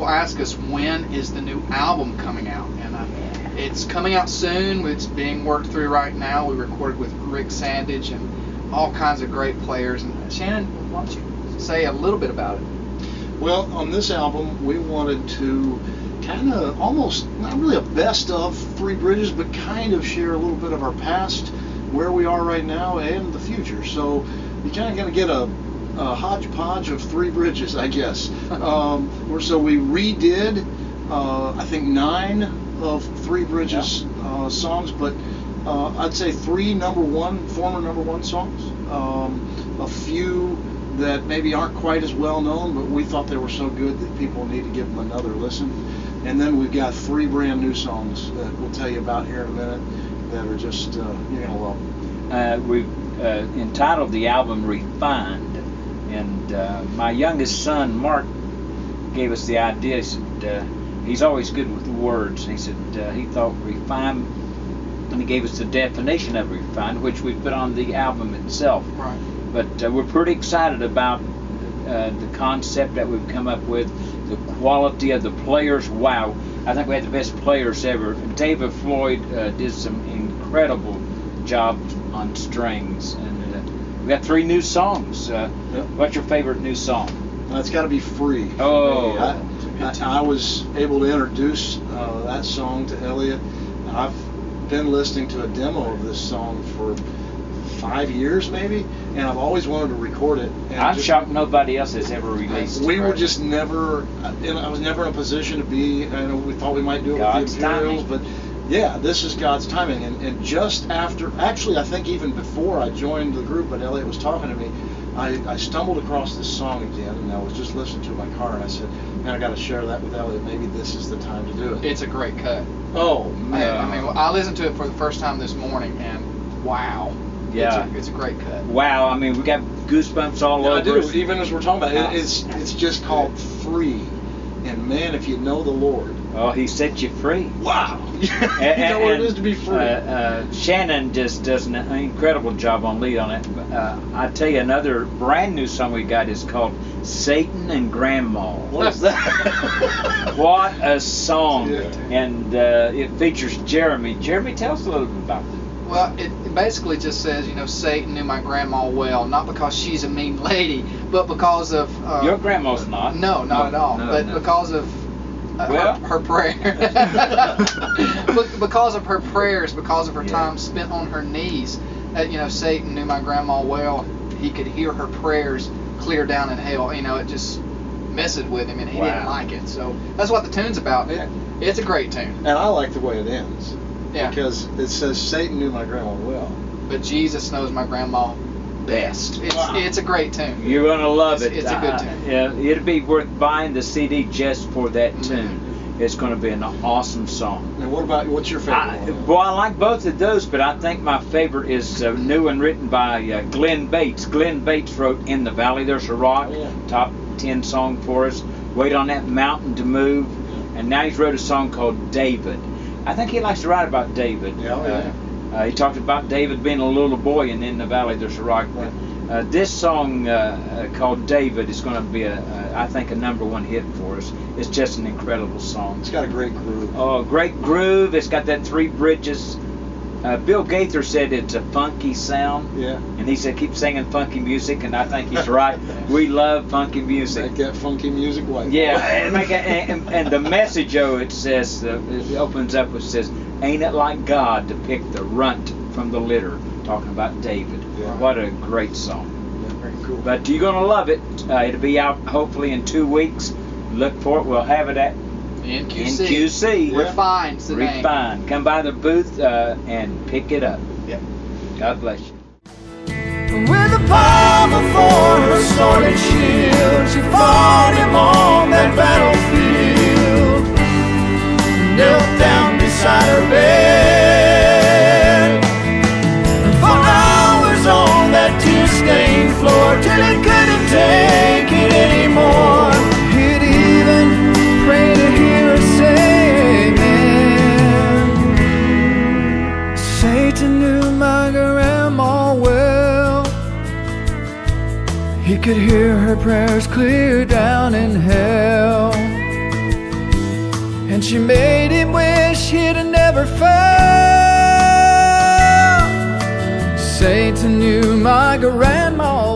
people ask us, when is the new album coming out? And it's coming out soon. It's being worked through right now. We recorded with Rick Sandage and all kinds of great players. And Shannon, why don't you say a little bit about it? Well, on this album, we wanted to kind of almost, not really a best of Three Bridges, but kind of share a little bit of our past, where we are right now, and the future. So you're kind of going to get a hodgepodge of Three Bridges, I guess. So we redid, I think, 9 of Three Bridges songs, but I'd say 3 former number one songs. A few that maybe aren't quite as well known, but we thought they were so good that people need to give them another listen. And then we've got 3 brand new songs that we'll tell you about here in a minute that are just, you're going to love them. We've entitled the album Refined. And my youngest son, Mark, gave us the idea. He said, he's always good with words. He said he thought refined, and he gave us the definition of refined, which we put on the album itself. Right. But we're pretty excited about the concept that we've come up with, the quality of the players. Wow, I think we had the best players ever. David Floyd did some incredible job on strings, and we got 3 new songs. What's your favorite new song? It's got to be Free. Oh, I was able to introduce that song to Elliot. I've been listening to a demo of this song for 5 years maybe, and I've always wanted to record it. And I'm shocked nobody else has ever released it. We were just never, I was never in a position to be, we thought we might do it God's with the Imperials, timing. but yeah, this is God's timing. And just after, actually I think even before I joined the group and Elliot was talking to me, I stumbled across this song again, and I was just listening to it in my car, and I said, man, I got to share that with Elliot. Maybe this is the time to do it. It's a great cut. Oh, man. I mean, I listened to it for the first time this morning, and wow. Yeah. It's a great cut. Wow, I mean, we got goosebumps all I over do. us. Even as we're talking about it, it's just called Free. And man, if you know the Lord. Oh, he set you free. Wow. You know what it is to be free. Shannon just does an incredible job on lead on it. I tell you, another brand new song we got is called Satan and Grandma. What is that? What a song. Yeah. And it features Jeremy. Jeremy, tell us a little bit about it. Well, it basically just says, Satan knew my grandma well, not because she's a mean lady, but because of... Your grandma's not. No, not at all. But because of her prayer. Because of her prayers, because of her time spent on her knees. Satan knew my grandma well. He could hear her prayers clear down in hell. It just messed with him, and he didn't like it. So that's what the tune's about. It's a great tune. And I like the way it ends. Yeah. Because it says Satan knew my grandma well. But Jesus knows my grandma best. It's a great tune. You're going to love it. It's a good tune. Yeah, it'll be worth buying the CD just for that tune. It's going to be an awesome song. And what's your favorite one? Well, I like both of those, but I think my favorite is new and written by Glenn Bates. Glenn Bates wrote In the Valley There's a Rock, top 10 song for us. Wait on That Mountain to Move. And now he's wrote a song called David. I think he likes to write about David. He talked about David being a little boy, and In the Valley There's a Rock. This song called David is going to be, I think, a #1 hit for us. It's just an incredible song. It's got a great groove. Oh, great groove. It's got that 3 bridges. Bill Gaither said it's a funky sound. Yeah. And he said keep singing funky music, and I think he's right. We love funky music. Make that funky music white. Yeah, and the message, it says, it opens up, it says, ain't it like God to pick the runt from the litter, talking about David. Yeah. What a great song. Yeah, very cool. But you're going to love it. It'll be out hopefully in 2 weeks. Look for it. We'll have it at NQC. Refine's the name. Refine. Come by the booth and pick it up. Yep. God bless you. With a powerful her sword and shield, she fought him on that battlefield. Knelt down beside her bed, and for hours on that tear-stained floor, till he couldn't take it anymore. He'd even pray to hear her say amen. Satan knew my grandma well. He could hear her prayers clear down in hell. and she made him wish he'd never fell. Satan knew my grandma